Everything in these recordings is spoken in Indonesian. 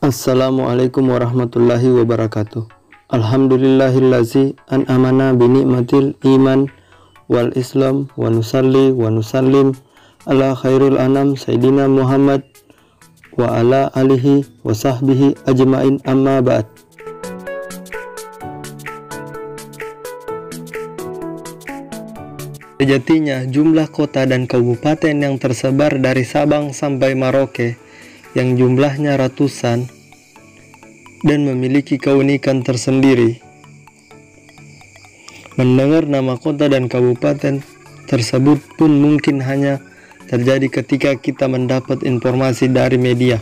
Assalamualaikum warahmatullahi wabarakatuh. Alhamdulillahillazi an'amana binikmatil iman wal islam wa nusalli wa nusallim ala khairil anam sayyidina Muhammad wa ala alihi wa sahbihi ajmain, amma ba'd. Sejatinya jumlah kota dan kabupaten yang tersebar dari Sabang sampai Merauke yang jumlahnya ratusan dan memiliki keunikan tersendiri. Mendengar nama kota dan kabupaten tersebut pun mungkin hanya terjadi ketika kita mendapat informasi dari media.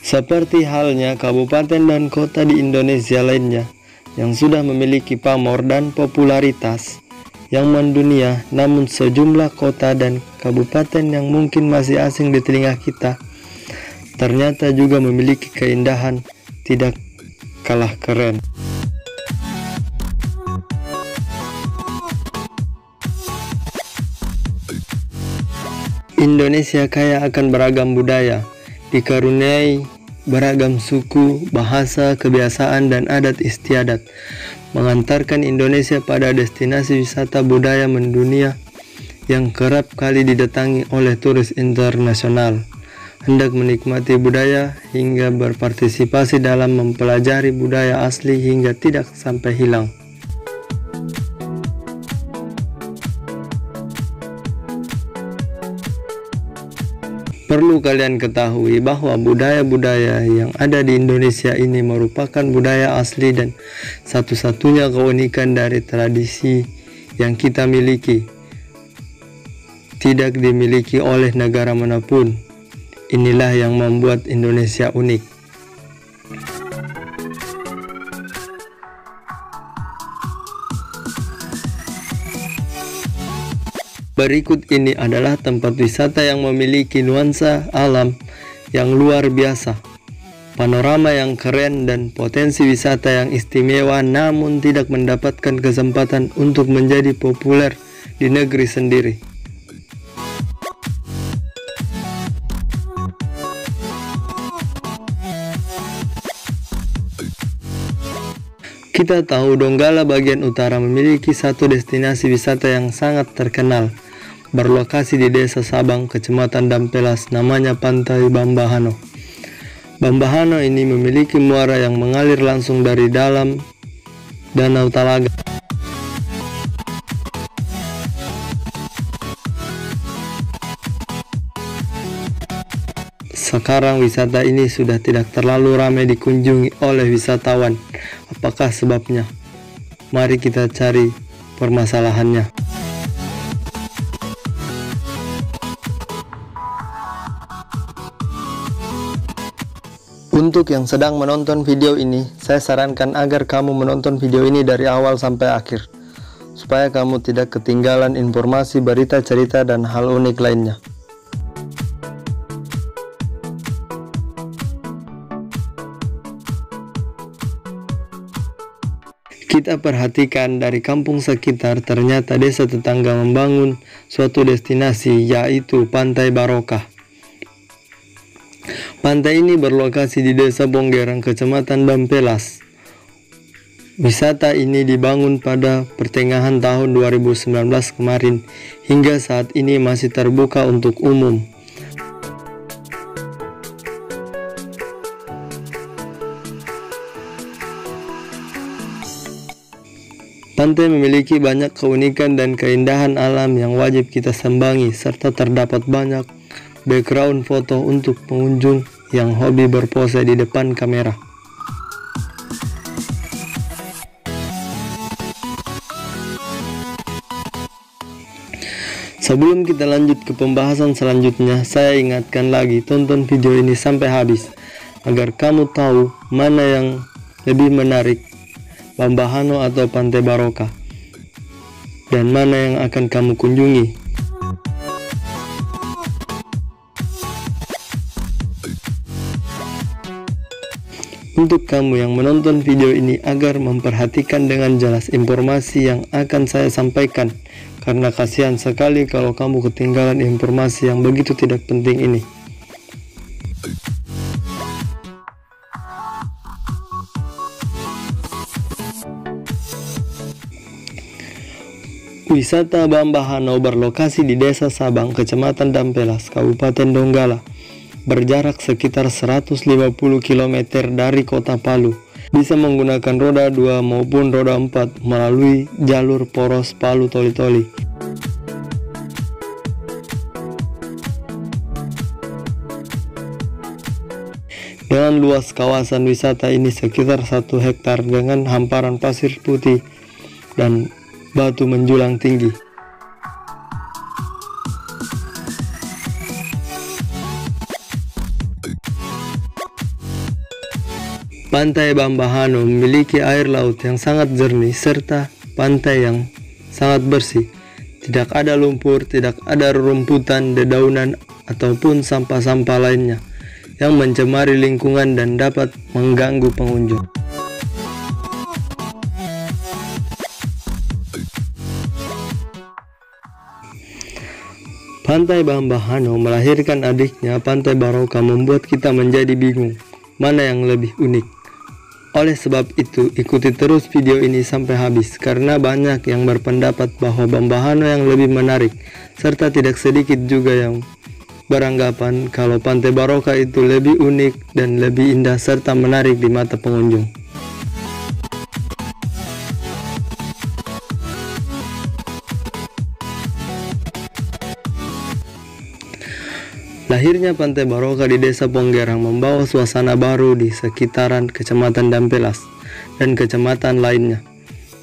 Seperti halnya kabupaten dan kota di Indonesia lainnya yang sudah memiliki pamor dan popularitas yang mendunia, namun sejumlah kota dan kabupaten yang mungkin masih asing di telinga kita ternyata juga memiliki keindahan tidak kalah keren. Indonesia kaya akan beragam budaya, dikaruniai beragam suku, bahasa, kebiasaan, dan adat istiadat, mengantarkan Indonesia pada destinasi wisata budaya mendunia yang kerap kali didatangi oleh turis internasional hendak menikmati budaya hingga berpartisipasi dalam mempelajari budaya asli hingga tidak sampai hilang. Perlu kalian ketahui bahwa budaya-budaya yang ada di Indonesia ini merupakan budaya asli dan satu-satunya keunikan dari tradisi yang kita miliki. Tidak dimiliki oleh negara manapun. Inilah yang membuat Indonesia unik. Berikut ini adalah tempat wisata yang memiliki nuansa alam yang luar biasa, panorama yang keren, dan potensi wisata yang istimewa, namun tidak mendapatkan kesempatan untuk menjadi populer di negeri sendiri. Kita tahu Donggala bagian utara memiliki satu destinasi wisata yang sangat terkenal, berlokasi di Desa Sabang, Kecamatan Dampelas, namanya Pantai Bambahano. Bambahano ini memiliki muara yang mengalir langsung dari dalam Danau Talaga. Sekarang wisata ini sudah tidak terlalu ramai dikunjungi oleh wisatawan. Apakah sebabnya? Mari kita cari permasalahannya. Untuk yang sedang menonton video ini, saya sarankan agar kamu menonton video ini dari awal sampai akhir, supaya kamu tidak ketinggalan informasi, berita, cerita, dan hal unik lainnya. Kita perhatikan dari kampung sekitar, ternyata desa tetangga membangun suatu destinasi, yaitu Pantai Barokah. Pantai ini berlokasi di Desa Bonggerang, Kecamatan Dampelas. Wisata ini dibangun pada pertengahan tahun 2019 kemarin, hingga saat ini masih terbuka untuk umum. Pantai memiliki banyak keunikan dan keindahan alam yang wajib kita sambangi, serta terdapat banyak background foto untuk pengunjung yang hobi berpose di depan kamera. Sebelum kita lanjut ke pembahasan selanjutnya, saya ingatkan lagi, tonton video ini sampai habis agar kamu tahu mana yang lebih menarik, Bambahano atau Pantai Barokah, dan mana yang akan kamu kunjungi. Untuk kamu yang menonton video ini, agar memperhatikan dengan jelas informasi yang akan saya sampaikan, karena kasihan sekali kalau kamu ketinggalan informasi yang begitu tidak penting ini. Wisata Bambahano berlokasi di Desa Sabang, Kecamatan Dampelas, Kabupaten Donggala, berjarak sekitar 150 km dari kota Palu. Bisa menggunakan roda 2 maupun roda 4 melalui jalur poros Palu Toli-Toli. Dengan luas kawasan wisata ini sekitar 1 hektar dengan hamparan pasir putih dan batu menjulang tinggi. Pantai Bambahano memiliki air laut yang sangat jernih serta pantai yang sangat bersih. Tidak ada lumpur, tidak ada rerumputan, dedaunan, ataupun sampah-sampah lainnya yang mencemari lingkungan dan dapat mengganggu pengunjung. Pantai Bambahano melahirkan adiknya Pantai Baroka, membuat kita menjadi bingung mana yang lebih unik. Oleh sebab itu, ikuti terus video ini sampai habis karena banyak yang berpendapat bahwa Bambahano yang lebih menarik, serta tidak sedikit juga yang beranggapan kalau Pantai Baroka itu lebih unik dan lebih indah serta menarik di mata pengunjung. Lahirnya Pantai Baroka di Desa Ponggerang membawa suasana baru di sekitaran Kecamatan Dampelas dan kecamatan lainnya.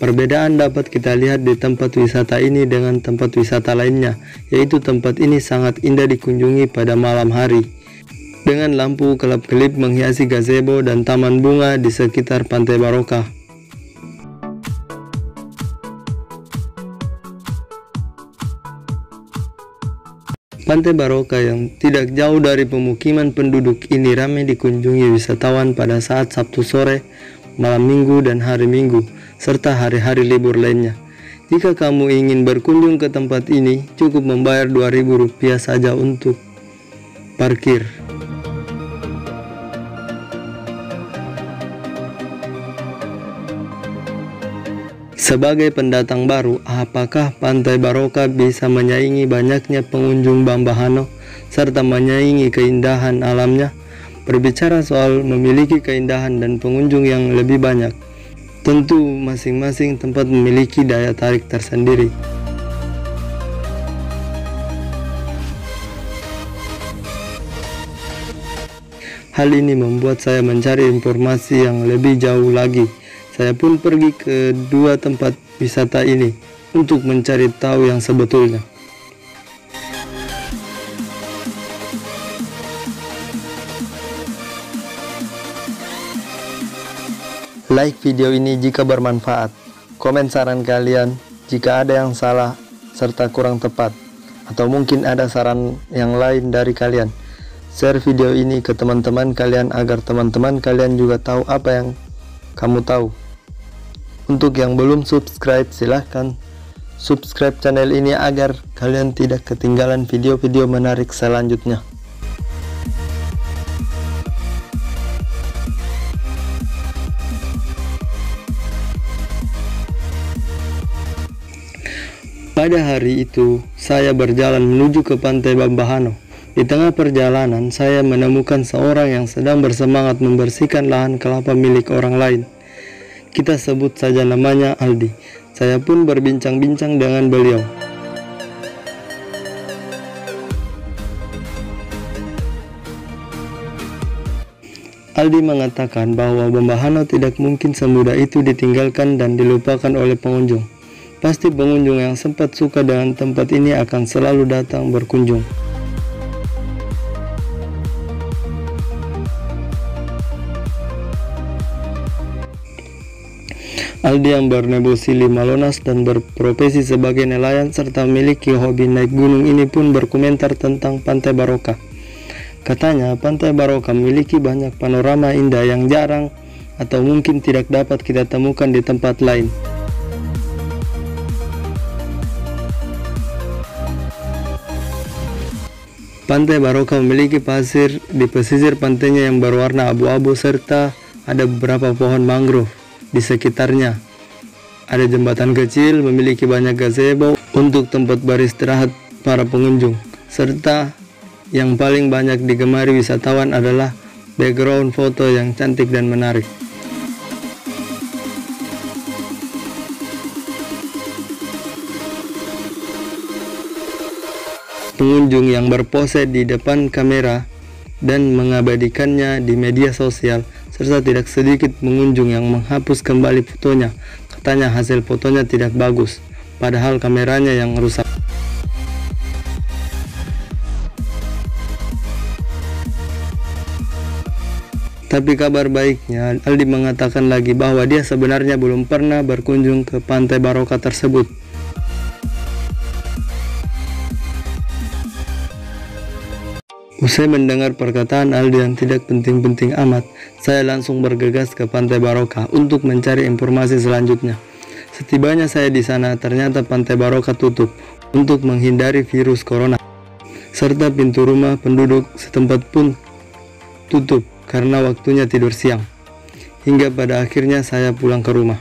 Perbedaan dapat kita lihat di tempat wisata ini dengan tempat wisata lainnya, yaitu tempat ini sangat indah dikunjungi pada malam hari, dengan lampu kelap-kelip menghiasi gazebo dan taman bunga di sekitar Pantai Baroka. Pantai Baroka yang tidak jauh dari pemukiman penduduk ini ramai dikunjungi wisatawan pada saat Sabtu sore, malam Minggu dan hari Minggu, serta hari-hari libur lainnya. Jika kamu ingin berkunjung ke tempat ini, cukup membayar Rp2.000 saja untuk parkir. Sebagai pendatang baru, apakah Pantai Baroka bisa menyaingi banyaknya pengunjung Bambahano serta menyaingi keindahan alamnya? Berbicara soal memiliki keindahan dan pengunjung yang lebih banyak, tentu masing-masing tempat memiliki daya tarik tersendiri. Hal ini membuat saya mencari informasi yang lebih jauh lagi. Saya pun pergi ke dua tempat wisata ini untuk mencari tahu yang sebetulnya. Like video ini jika bermanfaat. Komen saran kalian jika ada yang salah serta kurang tepat, atau mungkin ada saran yang lain dari kalian. Share video ini ke teman-teman kalian agar teman-teman kalian juga tahu apa yang kamu tahu. Untuk yang belum subscribe, silahkan subscribe channel ini agar kalian tidak ketinggalan video-video menarik selanjutnya. Pada hari itu, saya berjalan menuju ke Pantai Bambahano. Di tengah perjalanan, saya menemukan seorang yang sedang bersemangat membersihkan lahan kelapa milik orang lain. Kita sebut saja namanya Aldi. Saya pun berbincang-bincang dengan beliau. Aldi mengatakan bahwa Bambahano tidak mungkin semudah itu ditinggalkan dan dilupakan oleh pengunjung. Pasti pengunjung yang sempat suka dengan tempat ini akan selalu datang berkunjung. Aldi yang bernebosi Malonas dan berprofesi sebagai nelayan serta memiliki hobi naik gunung ini pun berkomentar tentang Pantai Baroka. Katanya, Pantai Baroka memiliki banyak panorama indah yang jarang atau mungkin tidak dapat kita temukan di tempat lain. Pantai Baroka memiliki pasir di pesisir pantainya yang berwarna abu-abu serta ada beberapa pohon mangrove di sekitarnya. Ada jembatan kecil, memiliki banyak gazebo untuk tempat beristirahat para pengunjung, serta yang paling banyak digemari wisatawan adalah background foto yang cantik dan menarik. Pengunjung yang berpose di depan kamera dan mengabadikannya di media sosial, serta tidak sedikit pengunjung yang menghapus kembali fotonya. Katanya hasil fotonya tidak bagus, padahal kameranya yang rusak. Tapi kabar baiknya, Aldi mengatakan lagi bahwa dia sebenarnya belum pernah berkunjung ke Pantai Baroka tersebut. Usai mendengar perkataan Aldi yang tidak penting-penting amat, saya langsung bergegas ke Pantai Baroka untuk mencari informasi selanjutnya. Setibanya saya di sana, ternyata Pantai Baroka tutup untuk menghindari virus corona, serta pintu rumah penduduk setempat pun tutup karena waktunya tidur siang. Hingga pada akhirnya saya pulang ke rumah.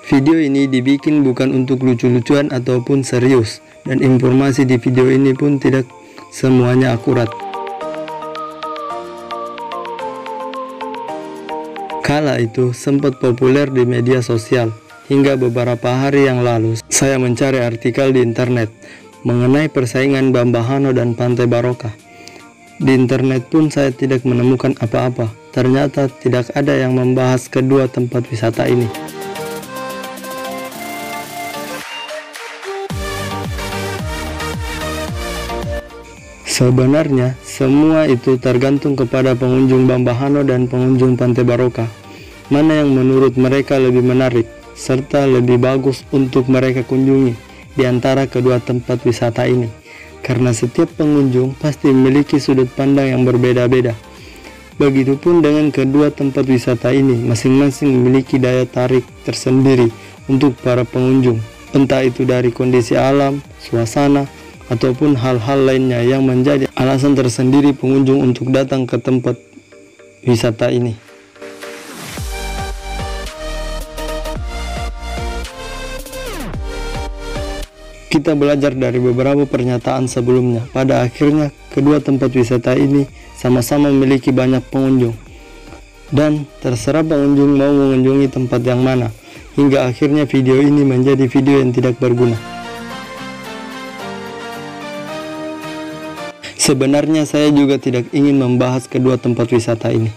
Video ini dibikin bukan untuk lucu-lucuan ataupun serius, dan informasi di video ini pun tidak semuanya akurat. Kala itu sempat populer di media sosial, hingga beberapa hari yang lalu saya mencari artikel di internet mengenai persaingan Bambahano dan Pantai Baroka. Di internet pun saya tidak menemukan apa-apa. Ternyata tidak ada yang membahas kedua tempat wisata ini. Sebenarnya semua itu tergantung kepada pengunjung Bambahano dan pengunjung Pantai Baroka, mana yang menurut mereka lebih menarik serta lebih bagus untuk mereka kunjungi di antara kedua tempat wisata ini. Karena setiap pengunjung pasti memiliki sudut pandang yang berbeda-beda. Begitupun dengan kedua tempat wisata ini, masing-masing memiliki daya tarik tersendiri untuk para pengunjung, entah itu dari kondisi alam, suasana, ataupun hal-hal lainnya yang menjadi alasan tersendiri pengunjung untuk datang ke tempat wisata ini. Kita belajar dari beberapa pernyataan sebelumnya. Pada akhirnya kedua tempat wisata ini sama-sama memiliki banyak pengunjung, dan terserah pengunjung mau mengunjungi tempat yang mana. Hingga akhirnya video ini menjadi video yang tidak berguna. Sebenarnya saya juga tidak ingin membahas kedua tempat wisata ini.